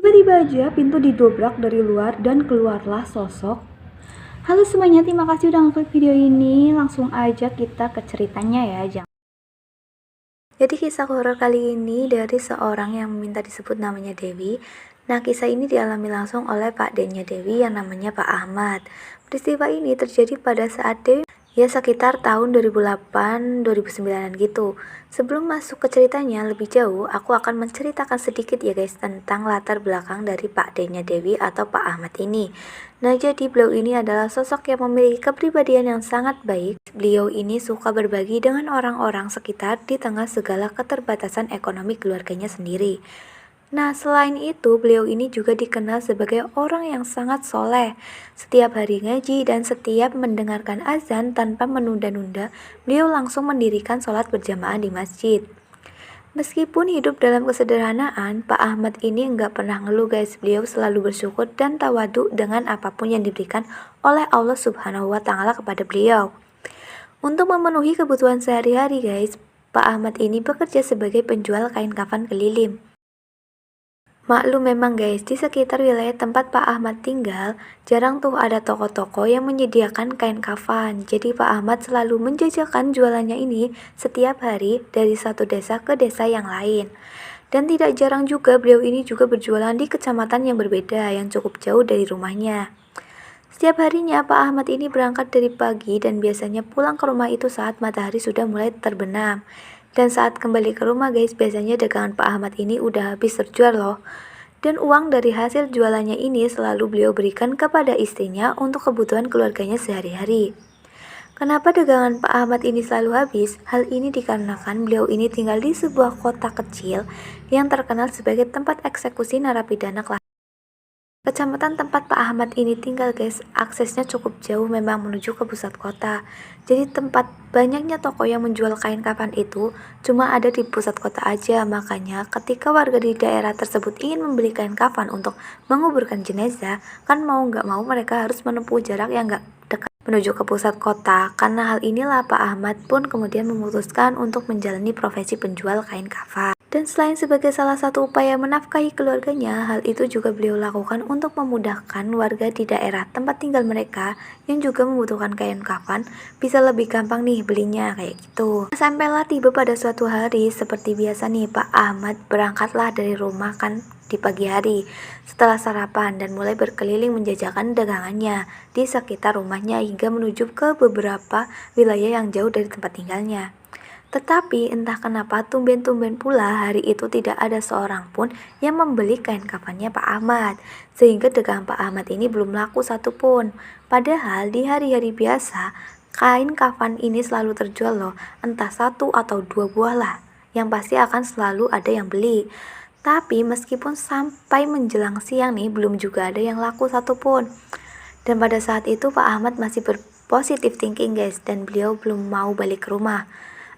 Tiba-tiba aja pintu didobrak dari luar dan keluarlah sosok. Halo semuanya, terima kasih udah ngeklik video ini. Langsung aja kita ke ceritanya ya. Jadi kisah horor kali ini dari seorang yang meminta disebut namanya Dewi. Nah, kisah ini dialami langsung oleh Pak D-nya Dewi yang namanya Pak Ahmad. Peristiwa ini terjadi pada saat Dewi ya sekitar tahun 2008-2009 gitu. Sebelum masuk ke ceritanya lebih jauh, aku akan menceritakan sedikit ya guys tentang latar belakang dari Pak D-nya Dewi atau Pak Ahmad ini. Nah, jadi beliau ini adalah sosok yang memiliki kepribadian yang sangat baik. Beliau ini suka berbagi dengan orang-orang sekitar di tengah segala keterbatasan ekonomi keluarganya sendiri. Nah, selain itu, beliau ini juga dikenal sebagai orang yang sangat soleh. Setiap hari ngaji dan setiap mendengarkan azan tanpa menunda-nunda, beliau langsung mendirikan sholat berjamaah di masjid. Meskipun hidup dalam kesederhanaan, Pak Ahmad ini nggak pernah ngeluh guys. Beliau selalu bersyukur dan tawadu dengan apapun yang diberikan oleh Allah Subhanahu wa Ta'ala kepada beliau. Untuk memenuhi kebutuhan sehari-hari guys, Pak Ahmad ini bekerja sebagai penjual kain kafan keliling. Maklum memang guys, di sekitar wilayah tempat Pak Ahmad tinggal, jarang tuh ada toko-toko yang menyediakan kain kafan. Jadi Pak Ahmad selalu menjajakan jualannya ini setiap hari dari satu desa ke desa yang lain. Dan tidak jarang juga beliau ini juga berjualan di kecamatan yang berbeda yang cukup jauh dari rumahnya. Setiap harinya Pak Ahmad ini berangkat dari pagi dan biasanya pulang ke rumah itu saat matahari sudah mulai terbenam. Dan saat kembali ke rumah guys, biasanya dagangan Pak Ahmad ini udah habis terjual loh. Dan uang dari hasil jualannya ini selalu beliau berikan kepada istrinya untuk kebutuhan keluarganya sehari-hari. Kenapa dagangan Pak Ahmad ini selalu habis? Hal ini dikarenakan beliau ini tinggal di sebuah kota kecil yang terkenal sebagai tempat eksekusi narapidana kelas. Kecamatan tempat Pak Ahmad ini tinggal guys, aksesnya cukup jauh memang menuju ke pusat kota. Jadi tempat banyaknya toko yang menjual kain kafan itu cuma ada di pusat kota aja. Makanya ketika warga di daerah tersebut ingin membeli kain kafan untuk menguburkan jenazah, kan mau nggak mau mereka harus menempuh jarak yang nggak dekat menuju ke pusat kota. Karena hal inilah Pak Ahmad pun kemudian memutuskan untuk menjalani profesi penjual kain kafan. Dan selain sebagai salah satu upaya menafkahi keluarganya, hal itu juga beliau lakukan untuk memudahkan warga di daerah tempat tinggal mereka yang juga membutuhkan kain kafan bisa lebih gampang nih belinya kayak gitu. Sampailah tiba pada suatu hari seperti biasa nih Pak Ahmad berangkatlah dari rumah kan di pagi hari setelah sarapan dan mulai berkeliling menjajakan dagangannya di sekitar rumahnya hingga menuju ke beberapa wilayah yang jauh dari tempat tinggalnya. Tetapi entah kenapa tumben-tumben pula hari itu tidak ada seorang pun yang membeli kain kafannya Pak Ahmad. Sehingga dagangan Pak Ahmad ini belum laku satupun. Padahal di hari-hari biasa, kain kafan ini selalu terjual loh. Entah satu atau dua buah lah. Yang pasti akan selalu ada yang beli. Tapi meskipun sampai menjelang siang nih belum juga ada yang laku satupun. Dan pada saat itu Pak Ahmad masih berpositif thinking guys. Dan beliau belum mau balik ke rumah.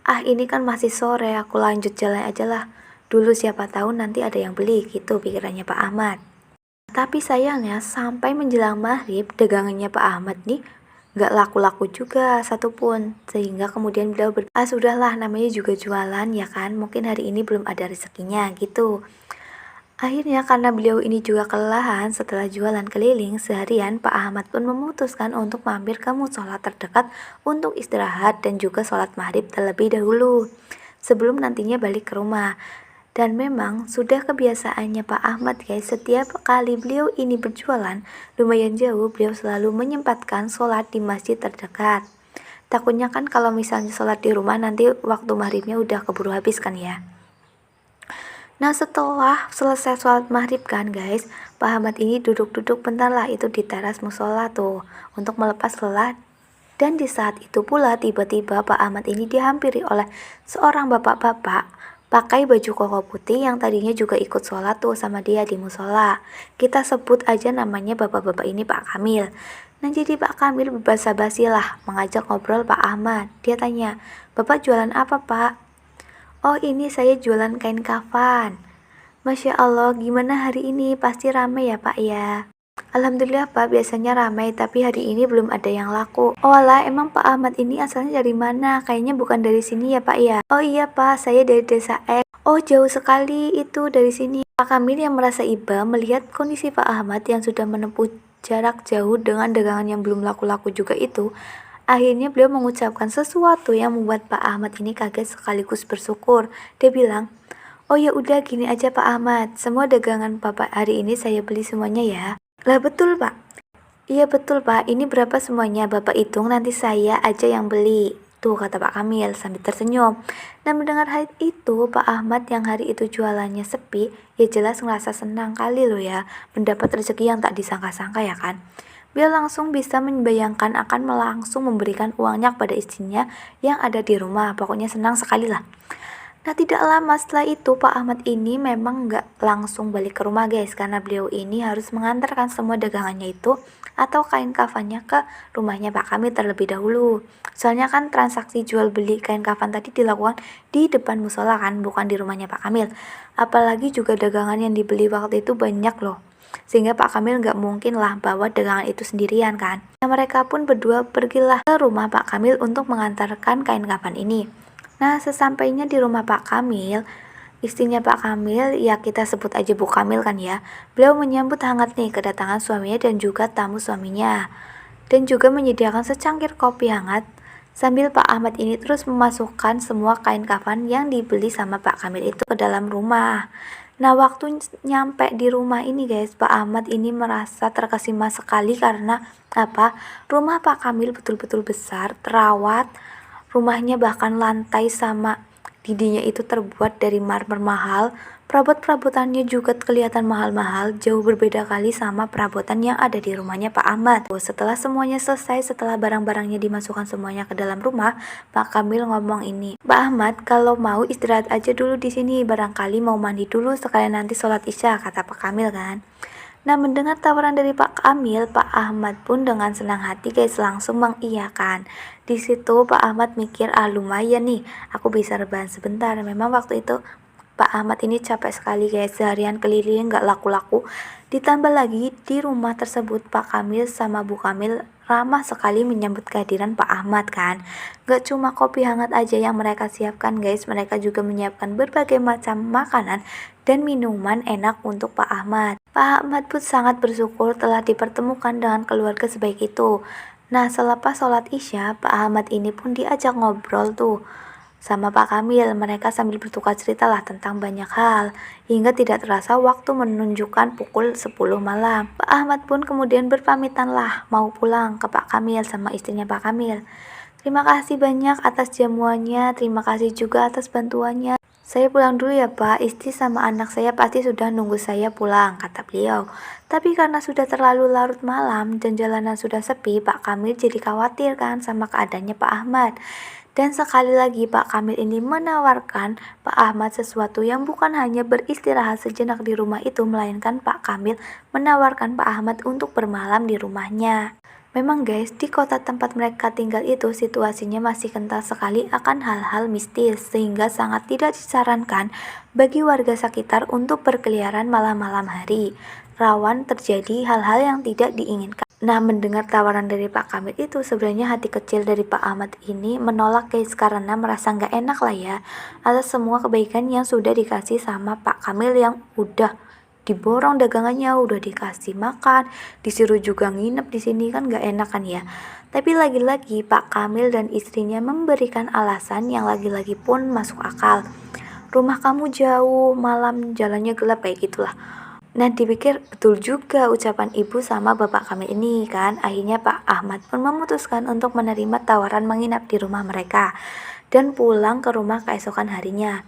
Ini kan masih sore, aku lanjut jalan aja lah. Dulu siapa tahu nanti ada yang beli, gitu pikirannya Pak Ahmad. Tapi sayangnya sampai menjelang maghrib, dagangannya Pak Ahmad nih gak laku-laku juga satupun. Sehingga kemudian beliau sudahlah namanya juga jualan ya kan, mungkin hari ini belum ada rezekinya gitu. Akhirnya karena beliau ini juga kelelahan setelah jualan keliling seharian, Pak Ahmad pun memutuskan untuk mampir ke musola terdekat untuk istirahat dan juga sholat maghrib terlebih dahulu sebelum nantinya balik ke rumah. Dan memang sudah kebiasaannya Pak Ahmad guys, setiap kali beliau ini berjualan lumayan jauh, beliau selalu menyempatkan sholat di masjid terdekat. Takutnya kan kalau misalnya sholat di rumah nanti waktu maghribnya udah keburu habis kan ya. Nah setelah selesai sholat maghrib kan guys, Pak Ahmad ini duduk-duduk bentar lah itu di teras musola tuh untuk melepas lelah. Dan di saat itu pula tiba-tiba Pak Ahmad ini dihampiri oleh seorang bapak-bapak pakai baju koko putih yang tadinya juga ikut sholat tuh sama dia di musola. Kita sebut aja namanya bapak-bapak ini Pak Kamil. Nah jadi Pak Kamil berbasa-basi lah mengajak ngobrol Pak Ahmad. Dia tanya, "Bapak jualan apa Pak?" "Oh ini saya jualan kain kafan." "Masya Allah, gimana hari ini? Pasti rame ya Pak ya?" Alhamdulillah Pak, biasanya ramai tapi hari ini belum ada yang laku. Oh alah, emang Pak Ahmad ini asalnya dari mana? Kayaknya bukan dari sini ya Pak ya? Oh iya Pak, saya dari desa X. Oh jauh sekali itu dari sini. Pak Kamil yang merasa iba melihat kondisi Pak Ahmad yang sudah menempuh jarak jauh dengan dagangan yang belum laku-laku juga itu. Akhirnya beliau mengucapkan sesuatu yang membuat Pak Ahmad ini kaget sekaligus bersyukur. Dia bilang, "Oh ya udah gini aja Pak Ahmad, semua dagangan Bapak hari ini saya beli semuanya ya." Lah betul Pak. Iya betul Pak, ini berapa semuanya? Bapak hitung nanti saya aja yang beli. Tuh kata Pak Kamil sambil tersenyum. Dan mendengar hal itu, Pak Ahmad yang hari itu jualannya sepi, ya jelas ngerasa senang kali loh ya, mendapat rezeki yang tak disangka-sangka ya kan. Beliau langsung bisa membayangkan akan langsung memberikan uangnya kepada istrinya yang ada di rumah. Pokoknya senang sekali lah. Nah, tidak lama setelah itu Pak Ahmad ini memang nggak langsung balik ke rumah guys, karena beliau ini harus mengantarkan semua dagangannya itu atau kain kafannya ke rumahnya Pak Kamil terlebih dahulu. Soalnya kan transaksi jual beli kain kafan tadi dilakukan di depan musola kan, bukan di rumahnya Pak Kamil. Apalagi juga dagangan yang dibeli waktu itu banyak loh. Sehingga Pak Kamil nggak mungkin lah bawa dagangan itu sendirian kan. Nah, mereka pun berdua pergilah ke rumah Pak Kamil untuk mengantarkan kain kafan ini. Nah, sesampainya di rumah Pak Kamil, istrinya Pak Kamil, ya kita sebut aja Bu Kamil kan ya, beliau menyambut hangat nih kedatangan suaminya dan juga tamu suaminya. Dan juga menyediakan secangkir kopi hangat, sambil Pak Ahmad ini terus memasukkan semua kain kafan yang dibeli sama Pak Kamil itu ke dalam rumah. Nah, waktu nyampe di rumah ini guys, Pak Ahmad ini merasa terkesima sekali karena apa? Rumah Pak Kamil betul-betul besar, terawat. Rumahnya bahkan lantai sama dindingnya itu terbuat dari marmer mahal. Perabot-perabotannya juga kelihatan mahal-mahal, jauh berbeda kali sama perabotan yang ada di rumahnya Pak Ahmad. Setelah semuanya selesai, setelah barang-barangnya dimasukkan semuanya ke dalam rumah, Pak Kamil ngomong ini, "Pak Ahmad, kalau mau istirahat aja dulu di sini, barangkali mau mandi dulu sekalian nanti sholat isya," kata Pak Kamil kan. Nah, mendengar tawaran dari Pak Kamil, Pak Ahmad pun dengan senang hati guys langsung mengiyakan. Di situ Pak Ahmad mikir, lumayan nih, aku bisa rebahan sebentar. Memang waktu itu Pak Ahmad ini capek sekali guys, seharian keliling gak laku-laku. Ditambah lagi di rumah tersebut Pak Kamil sama Bu Kamil ramah sekali menyambut kehadiran Pak Ahmad kan. Gak cuma kopi hangat aja yang mereka siapkan guys, mereka juga menyiapkan berbagai macam makanan dan minuman enak untuk Pak Ahmad. Pak Ahmad pun sangat bersyukur telah dipertemukan dengan keluarga sebaik itu. Nah, selepas sholat isya, Pak Ahmad ini pun diajak ngobrol tuh sama Pak Kamil. Mereka sambil bertukar cerita lah tentang banyak hal, hingga tidak terasa waktu menunjukkan pukul 10 malam. Pak Ahmad pun kemudian berpamitan lah mau pulang ke Pak Kamil sama istrinya Pak Kamil. "Terima kasih banyak atas jamuannya, terima kasih juga atas bantuannya. Saya pulang dulu ya Pak, istri sama anak saya pasti sudah nunggu saya pulang," kata beliau. Tapi karena sudah terlalu larut malam dan jalanan sudah sepi, Pak Kamil jadi khawatir kan sama keadaannya Pak Ahmad. Dan sekali lagi Pak Kamil ini menawarkan Pak Ahmad sesuatu yang bukan hanya beristirahat sejenak di rumah itu, melainkan Pak Kamil menawarkan Pak Ahmad untuk bermalam di rumahnya. Memang guys, di kota tempat mereka tinggal itu situasinya masih kental sekali akan hal-hal mistis, sehingga sangat tidak disarankan bagi warga sekitar untuk berkeliaran malam-malam hari. Rawan terjadi hal-hal yang tidak diinginkan. Nah, mendengar tawaran dari Pak Kamil itu, sebenarnya hati kecil dari Pak Ahmad ini menolak guys, karena merasa nggak enak lah ya atas semua kebaikan yang sudah dikasih sama Pak Kamil yang udah diborong dagangannya, udah dikasih makan, disuruh juga nginep di sini, kan gak enak kan ya. Tapi lagi-lagi Pak Kamil dan istrinya memberikan alasan yang lagi-lagi pun masuk akal. "Rumah kamu jauh, malam jalannya gelap," kayak gitulah. Nah, dipikir betul juga ucapan ibu sama bapak kami ini kan. Akhirnya Pak Ahmad pun memutuskan untuk menerima tawaran menginap di rumah mereka dan pulang ke rumah keesokan harinya.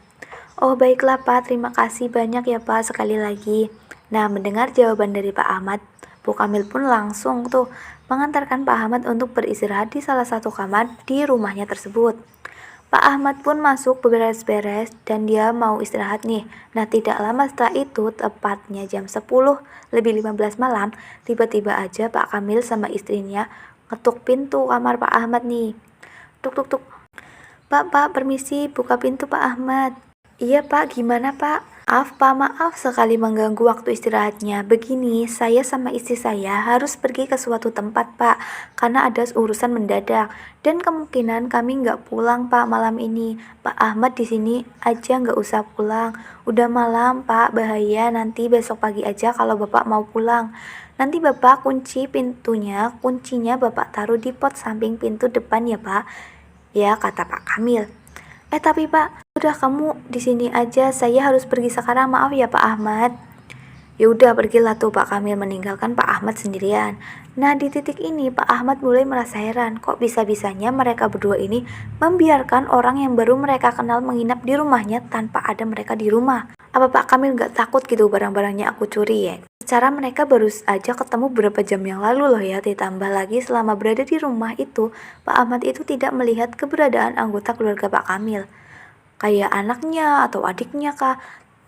"Oh baiklah Pak, terima kasih banyak ya Pak sekali lagi." Nah, mendengar jawaban dari Pak Ahmad, Bu Kamil pun langsung tuh mengantarkan Pak Ahmad untuk beristirahat di salah satu kamar di rumahnya tersebut. Pak Ahmad pun masuk beres-beres dan dia mau istirahat nih. Nah, tidak lama setelah itu, tepatnya jam 10 lebih 15 malam, tiba-tiba aja Pak Kamil sama istrinya ngetuk pintu kamar Pak Ahmad nih. Tuk tuk tuk. "Pak, permisi, buka pintu Pak Ahmad." "Iya Pak, gimana Pak?" Maaf sekali mengganggu waktu istirahatnya. Begini, saya sama istri saya harus pergi ke suatu tempat, Pak, karena ada urusan mendadak. Dan kemungkinan kami nggak pulang, Pak, malam ini. Pak Ahmad di sini aja nggak usah pulang. Udah malam, Pak, bahaya. Nanti besok pagi aja kalau Bapak mau pulang. Nanti Bapak kunci pintunya, kuncinya Bapak taruh di pot samping pintu depan ya, Pak. Ya, kata Pak Kamil. Tapi Pak, udah kamu di sini aja, saya harus pergi sekarang, maaf ya Pak Ahmad. Ya udah pergilah tuh Pak Kamil meninggalkan Pak Ahmad sendirian. Nah di titik ini Pak Ahmad mulai merasa heran, kok bisa-bisanya mereka berdua ini membiarkan orang yang baru mereka kenal menginap di rumahnya tanpa ada mereka di rumah. Apa Pak Kamil gak takut gitu barang-barangnya aku curi ya? Secara mereka baru aja ketemu beberapa jam yang lalu loh ya, ditambah lagi selama berada di rumah itu, Pak Ahmad itu tidak melihat keberadaan anggota keluarga Pak Kamil. Kayak anaknya atau adiknya kah?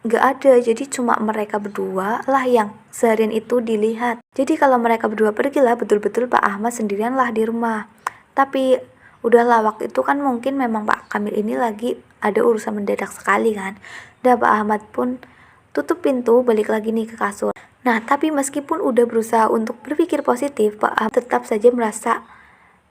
Nggak ada, jadi cuma mereka berdua lah yang seharian itu dilihat. Jadi kalau mereka berdua pergilah, betul-betul Pak Ahmad sendirian lah di rumah. Tapi udahlah, waktu itu kan mungkin memang Pak Kamil ini lagi ada urusan mendadak sekali kan. Dan Pak Ahmad pun tutup pintu, balik lagi nih ke kasur. Nah, tapi meskipun udah berusaha untuk berpikir positif, Pak Ahmad tetap saja merasa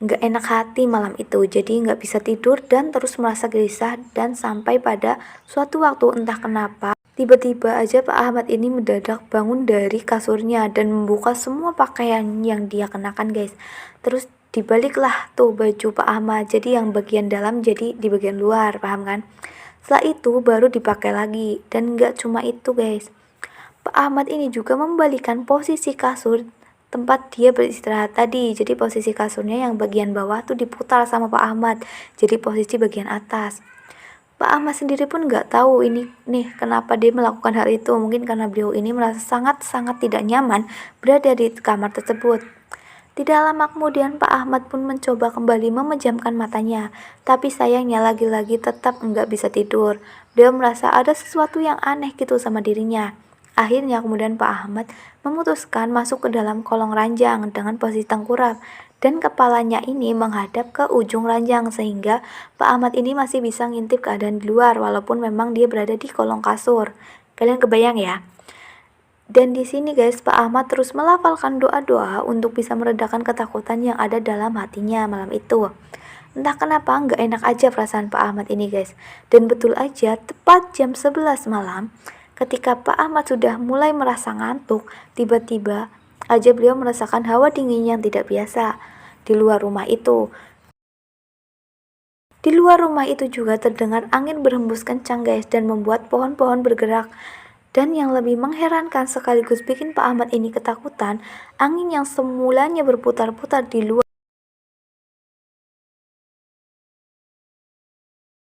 nggak enak hati malam itu, jadi nggak bisa tidur dan terus merasa gelisah. Dan sampai pada suatu waktu entah kenapa tiba-tiba aja Pak Ahmad ini mendadak bangun dari kasurnya dan membuka semua pakaian yang dia kenakan guys. Terus dibaliklah tuh baju Pak Ahmad, jadi yang bagian dalam jadi di bagian luar, paham kan? Setelah itu baru dipakai lagi. Dan nggak cuma itu guys, Pak Ahmad ini juga membalikan posisi kasur tempat dia beristirahat tadi. Jadi posisi kasurnya yang bagian bawah tuh diputar sama Pak Ahmad, jadi posisi bagian atas. Pak Ahmad sendiri pun nggak tahu ini nih kenapa dia melakukan hal itu. Mungkin karena beliau ini merasa sangat-sangat tidak nyaman berada di kamar tersebut. Tidak lama kemudian Pak Ahmad pun mencoba kembali memejamkan matanya. Tapi sayangnya lagi-lagi tetap nggak bisa tidur. Beliau merasa ada sesuatu yang aneh gitu sama dirinya. Akhirnya kemudian Pak Ahmad memutuskan masuk ke dalam kolong ranjang dengan posisi tengkurap. Dan kepalanya ini menghadap ke ujung ranjang sehingga Pak Ahmad ini masih bisa ngintip keadaan di luar walaupun memang dia berada di kolong kasur. Kalian kebayang ya? Dan di sini guys, Pak Ahmad terus melafalkan doa-doa untuk bisa meredakan ketakutan yang ada dalam hatinya malam itu. Entah kenapa nggak enak aja perasaan Pak Ahmad ini guys. Dan betul aja tepat jam 11 malam, ketika Pak Ahmad sudah mulai merasa ngantuk, tiba-tiba aja beliau merasakan hawa dingin yang tidak biasa di luar rumah itu. Di luar rumah itu juga terdengar angin berhembus kencang guys dan membuat pohon-pohon bergerak. Dan yang lebih mengherankan sekaligus bikin Pak Ahmad ini ketakutan, angin yang semulanya berputar-putar di luar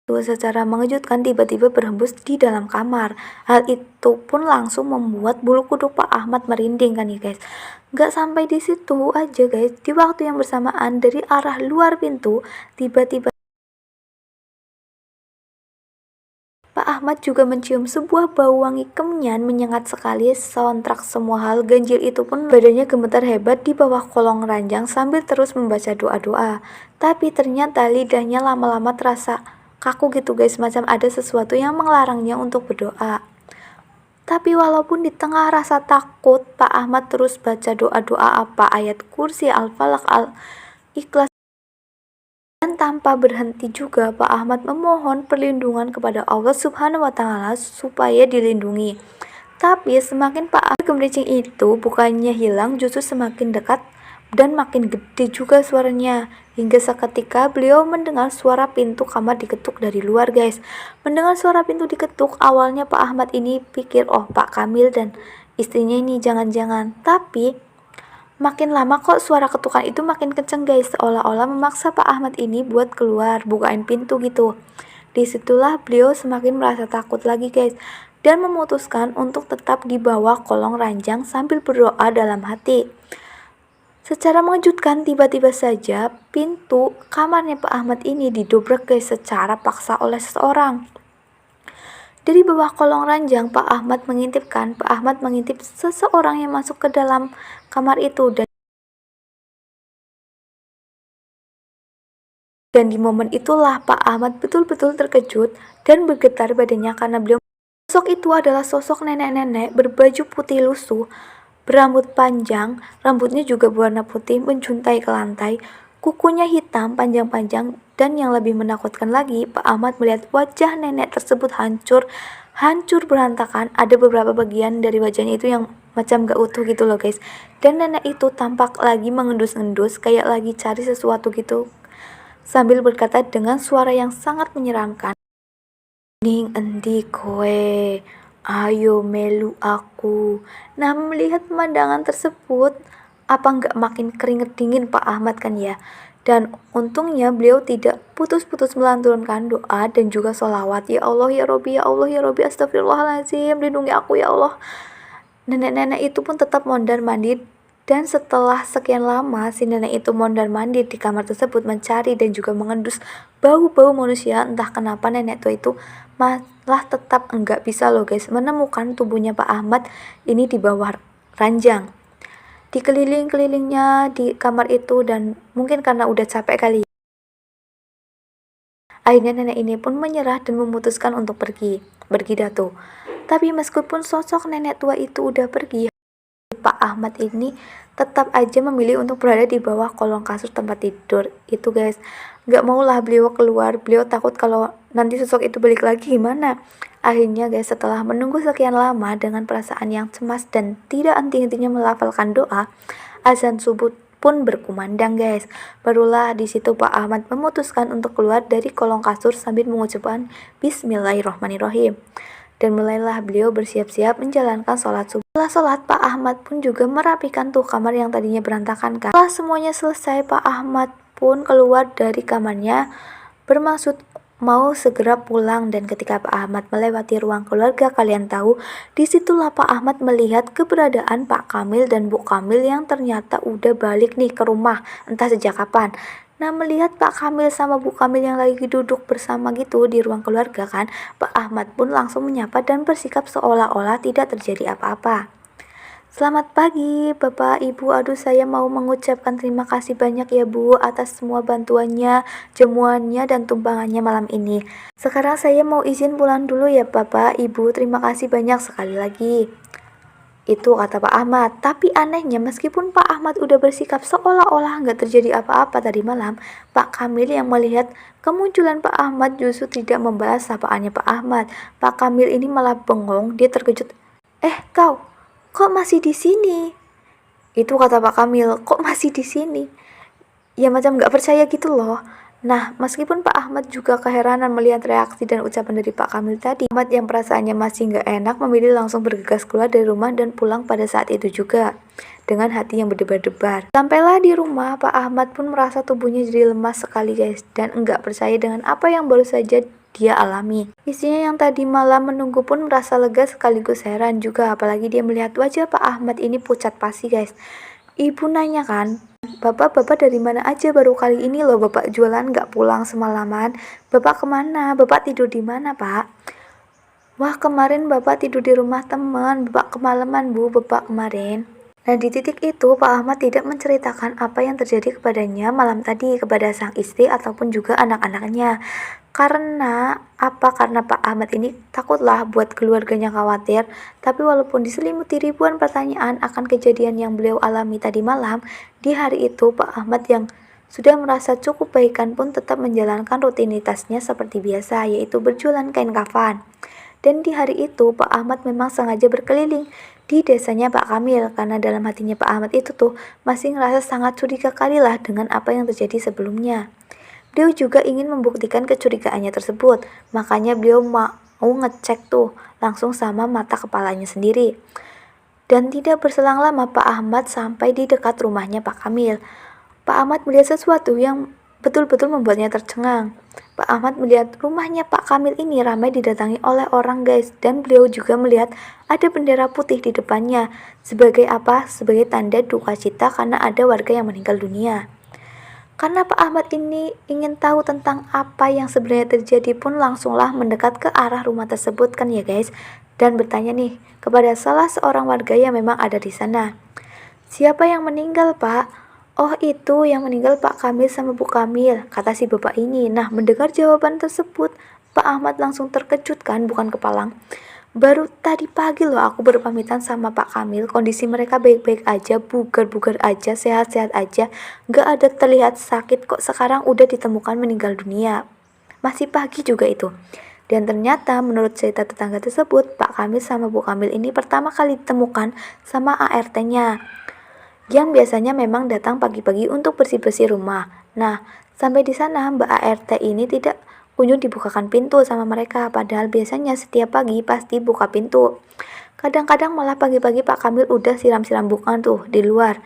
itu secara mengejutkan tiba-tiba berhembus di dalam kamar. Hal itu pun langsung membuat bulu kuduk Pak Ahmad merinding kan ya guys. Gak sampai di situ aja guys, di waktu yang bersamaan dari arah luar pintu, tiba-tiba Pak Ahmad juga mencium sebuah bau wangi kemenyan menyengat sekali. Sontak semua hal ganjil itu pun badannya gemetar hebat di bawah kolong ranjang sambil terus membaca doa-doa. Tapi ternyata lidahnya lama-lama terasa kaku gitu guys, macam ada sesuatu yang melarangnya untuk berdoa. Tapi walaupun di tengah rasa takut, Pak Ahmad terus baca doa-doa apa ayat kursi, al-falaq, al-ikhlas. Dan tanpa berhenti juga Pak Ahmad memohon perlindungan kepada Allah Subhanahu wa Ta'ala supaya dilindungi. Tapi semakin Pak Ahmad gemericing itu bukannya hilang, justru semakin dekat dan makin gede juga suaranya. Hingga seketika beliau mendengar suara pintu kamar diketuk dari luar guys. Mendengar suara pintu diketuk, awalnya Pak Ahmad ini pikir oh Pak Kamil dan istrinya ini jangan-jangan. Tapi makin lama kok suara ketukan itu makin kenceng guys, seolah-olah memaksa Pak Ahmad ini buat keluar, bukain pintu gitu. Disitulah beliau semakin merasa takut lagi guys, dan memutuskan untuk tetap di bawah kolong ranjang sambil berdoa dalam hati. Secara mengejutkan, tiba-tiba saja pintu kamarnya Pak Ahmad ini didobrak guys secara paksa oleh seseorang. Dari bawah kolong ranjang, Pak Ahmad mengintip seseorang yang masuk ke dalam kamar itu. Dan di momen itulah Pak Ahmad betul-betul terkejut dan bergetar badannya karena beliau sosok Sosok itu adalah sosok nenek-nenek berbaju putih lusuh, berambut panjang, rambutnya juga berwarna putih menjuntai ke lantai, kukunya hitam panjang-panjang, dan yang lebih menakutkan lagi, Pak Ahmad melihat wajah nenek tersebut hancur berantakan. Ada beberapa bagian dari wajahnya itu yang macam gak utuh gitu loh guys. Dan nenek itu tampak lagi mengendus-endus kayak lagi cari sesuatu gitu, sambil berkata dengan suara yang sangat menyeramkan, "Ning endi kowe? Ayo melu aku." Nah, melihat pemandangan tersebut, apa nggak makin keringet dingin Pak Ahmad kan ya? Dan untungnya beliau tidak putus-putus melantunkan doa dan juga sholawat. Ya Allah ya Robbi, ya Allah ya Robbi, astagfirullahaladzim, lindungi aku ya Allah. Nenek-nenek itu pun tetap mondar-mandir, dan setelah sekian lama si nenek itu mondar-mandir di kamar tersebut mencari dan juga mengendus bau-bau manusia, entah kenapa nenek tua itu malah tetap enggak bisa loh guys menemukan tubuhnya Pak Ahmad ini di bawah ranjang. Dikeliling-kelilingnya di kamar itu dan mungkin karena udah capek kali, akhirnya nenek ini pun menyerah dan memutuskan untuk pergi dah tuh. Tapi meskipun sosok nenek tua itu udah pergi, Pak Ahmad ini tetap aja memilih untuk berada di bawah kolong kasur tempat tidur itu guys. Gak maulah beliau keluar, beliau takut kalau nanti sosok itu balik lagi gimana. Akhirnya guys, setelah menunggu sekian lama dengan perasaan yang cemas dan tidak henti-hentinya melafalkan doa, azan subuh pun berkumandang guys. Barulah di situ Pak Ahmad memutuskan untuk keluar dari kolong kasur sambil mengucapkan Bismillahirrohmanirrohim. Dan mulailah beliau bersiap-siap menjalankan sholat subuh. Setelah sholat, Pak Ahmad pun juga merapikan tuh kamar yang tadinya berantakan kan. Setelah semuanya selesai, Pak Ahmad pun keluar dari kamarnya bermaksud mau segera pulang. Dan ketika Pak Ahmad melewati ruang keluarga, kalian tahu, disitulah Pak Ahmad melihat keberadaan Pak Kamil dan Bu Kamil yang ternyata udah balik nih ke rumah, entah sejak kapan. Nah, melihat Pak Kamil sama Bu Kamil yang lagi duduk bersama gitu di ruang keluarga kan, Pak Ahmad pun langsung menyapa dan bersikap seolah-olah tidak terjadi apa-apa. "Selamat pagi Bapak Ibu, aduh saya mau mengucapkan terima kasih banyak ya Bu atas semua bantuannya, jamuannya dan tumpangannya malam ini. Sekarang saya mau izin pulang dulu ya Bapak Ibu, terima kasih banyak sekali lagi." Itu kata Pak Ahmad. Tapi anehnya meskipun Pak Ahmad udah bersikap seolah-olah nggak terjadi apa-apa tadi malam, Pak Kamil yang melihat kemunculan Pak Ahmad justru tidak membalas sapaannya Pak Ahmad. Pak Kamil ini malah bengong, dia terkejut. Kok masih di sini?" Itu kata Pak Kamil, "Kok masih di sini?" Ya macam nggak percaya gitu loh. Nah, meskipun Pak Ahmad juga keheranan melihat reaksi dan ucapan dari Pak Kamil tadi, Ahmad yang perasaannya masih nggak enak memilih langsung bergegas keluar dari rumah dan pulang pada saat itu juga, dengan hati yang berdebar-debar. Sampailah di rumah, Pak Ahmad pun merasa tubuhnya jadi lemas sekali guys, dan enggak percaya dengan apa yang baru saja dia alami. Istrinya yang tadi malam menunggu pun merasa lega sekaligus heran juga, apalagi dia melihat wajah Pak Ahmad ini pucat pasi guys. Ibu nanya kan, Bapak dari mana aja, baru kali ini loh Bapak jualan gak pulang semalaman. Bapak kemana? Bapak tidur di mana Pak? Wah, kemarin Bapak tidur di rumah teman. Bapak kemalaman Bu, Bapak kemarin. Nah, di titik itu Pak Ahmad tidak menceritakan apa yang terjadi kepadanya malam tadi kepada sang istri ataupun juga anak-anaknya. Karena apa? Karena Pak Ahmad ini takutlah buat keluarganya khawatir. Tapi walaupun diselimuti ribuan pertanyaan akan kejadian yang beliau alami tadi malam, di hari itu Pak Ahmad yang sudah merasa cukup baikan pun tetap menjalankan rutinitasnya seperti biasa, yaitu berjualan kain kafan. Dan di hari itu Pak Ahmad memang sengaja berkeliling di desanya Pak Kamil, karena dalam hatinya Pak Ahmad itu tuh masih ngerasa sangat curiga kali lah dengan apa yang terjadi sebelumnya. Beliau juga ingin membuktikan kecurigaannya tersebut, makanya beliau mau ngecek tuh langsung sama mata kepalanya sendiri. Dan tidak berselang lama Pak Ahmad sampai di dekat rumahnya Pak Kamil. Pak Ahmad melihat sesuatu yang betul-betul membuatnya tercengang. Pak Ahmad melihat rumahnya Pak Kamil ini ramai didatangi oleh orang guys, dan beliau juga melihat ada bendera putih di depannya. Sebagai apa? Sebagai tanda duka cita karena ada warga yang meninggal dunia. Karena Pak Ahmad ini ingin tahu tentang apa yang sebenarnya terjadi pun langsunglah mendekat ke arah rumah tersebut kan ya guys, dan bertanya nih kepada salah seorang warga yang memang ada di sana. "Siapa yang meninggal Pak?" "Oh, itu yang meninggal Pak Kamil sama Bu Kamil," kata si bapak ini. Nah, mendengar jawaban tersebut, Pak Ahmad langsung terkejut kan, bukan kepalang. Baru tadi pagi loh aku berpamitan sama Pak Kamil, kondisi mereka baik-baik aja, bugar-bugar aja, sehat-sehat aja, gak ada terlihat sakit kok sekarang udah ditemukan meninggal dunia. Masih pagi juga itu. Dan ternyata menurut cerita tetangga tersebut, Pak Kamil sama Bu Kamil ini pertama kali ditemukan sama ART-nya, yang biasanya memang datang pagi-pagi untuk bersih-bersih rumah. Nah, sampai di sana Mbak ART ini tidak kunjung dibukakan pintu sama mereka, padahal biasanya setiap pagi pasti buka pintu. Kadang-kadang malah pagi-pagi Pak Kamil udah siram-siram bunga tuh di luar.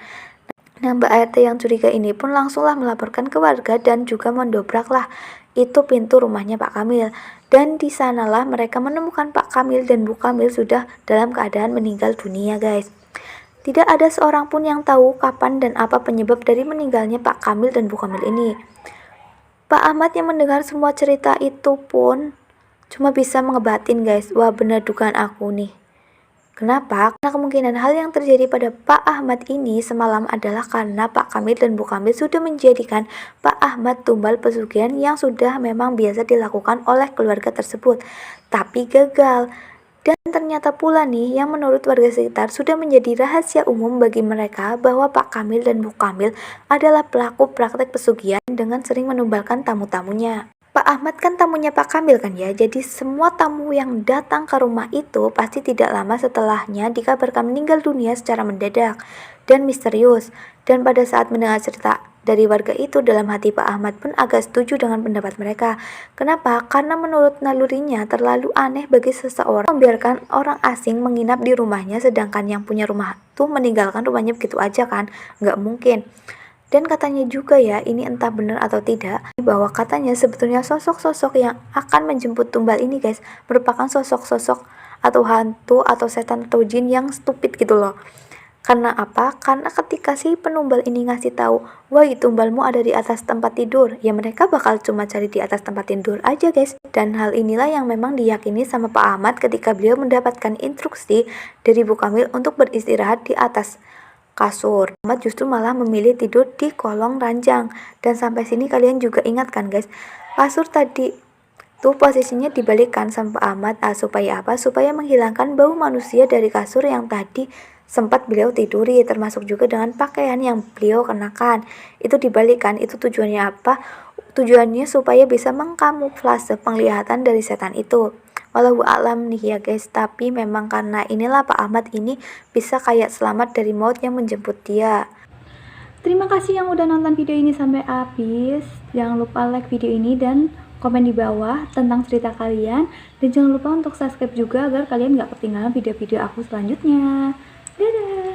Nah, Mbak ART yang curiga ini pun langsunglah melaporkan ke warga dan juga mendobraklah itu pintu rumahnya Pak Kamil. Dan di sanalah mereka menemukan Pak Kamil dan Bu Kamil sudah dalam keadaan meninggal dunia, guys. Tidak ada seorang pun yang tahu kapan dan apa penyebab dari meninggalnya Pak Kamil dan Bu Kamil ini. Pak Ahmad yang mendengar semua cerita itu pun cuma bisa mengebatin, guys. Wah, benar dugaan aku nih. Kenapa? Karena kemungkinan hal yang terjadi pada Pak Ahmad ini semalam adalah karena Pak Kamil dan Bu Kamil sudah menjadikan Pak Ahmad tumbal pesugihan yang sudah memang biasa dilakukan oleh keluarga tersebut, tapi gagal. Dan ternyata pula nih, yang menurut warga sekitar sudah menjadi rahasia umum bagi mereka bahwa Pak Kamil dan Bu Kamil adalah pelaku praktek pesugihan dengan sering menumbalkan tamu-tamunya. Pak Ahmad kan tamunya Pak Kamil kan ya, jadi semua tamu yang datang ke rumah itu pasti tidak lama setelahnya dikabarkan meninggal dunia secara mendadak dan misterius. Dan pada saat mendengar cerita dari warga itu, dalam hati Pak Ahmad pun agak setuju dengan pendapat mereka. Kenapa? Karena menurut nalurinya terlalu aneh bagi seseorang membiarkan orang asing menginap di rumahnya, sedangkan yang punya rumah tuh meninggalkan rumahnya begitu aja kan? Nggak mungkin. Dan katanya juga ya, ini entah benar atau tidak, bahwa katanya sebetulnya sosok-sosok yang akan menjemput tumbal ini, guys, merupakan sosok-sosok atau hantu atau setan atau jin yang stupid gitu loh. Karena apa? Karena ketika si penumbal ini ngasih tahu, wah tumbalmu ada di atas tempat tidur, ya mereka bakal cuma cari di atas tempat tidur aja, guys. Dan hal inilah yang memang diyakini sama Pak Ahmad ketika beliau mendapatkan instruksi dari Bu Kamil untuk beristirahat di atas kasur. Ahmad justru malah memilih tidur di kolong ranjang. Dan sampai sini kalian juga ingat kan, guys, kasur tadi tuh posisinya dibalikkan sama Pak Ahmad supaya apa? Supaya menghilangkan bau manusia dari kasur yang tadi sempat beliau tiduri, termasuk juga dengan pakaian yang beliau kenakan. Itu dibalikkan, itu tujuannya apa? Tujuannya supaya bisa mengkamuflase penglihatan dari setan itu. Walau alam nih ya, guys, tapi memang karena inilah Pak Ahmad ini bisa kayak selamat dari maut yang menjemput dia. Terima kasih yang udah nonton video ini sampai habis. Jangan lupa like video ini dan komen di bawah tentang cerita kalian. Dan jangan lupa untuk subscribe juga agar kalian gak ketinggalan video-video aku selanjutnya. Dadah!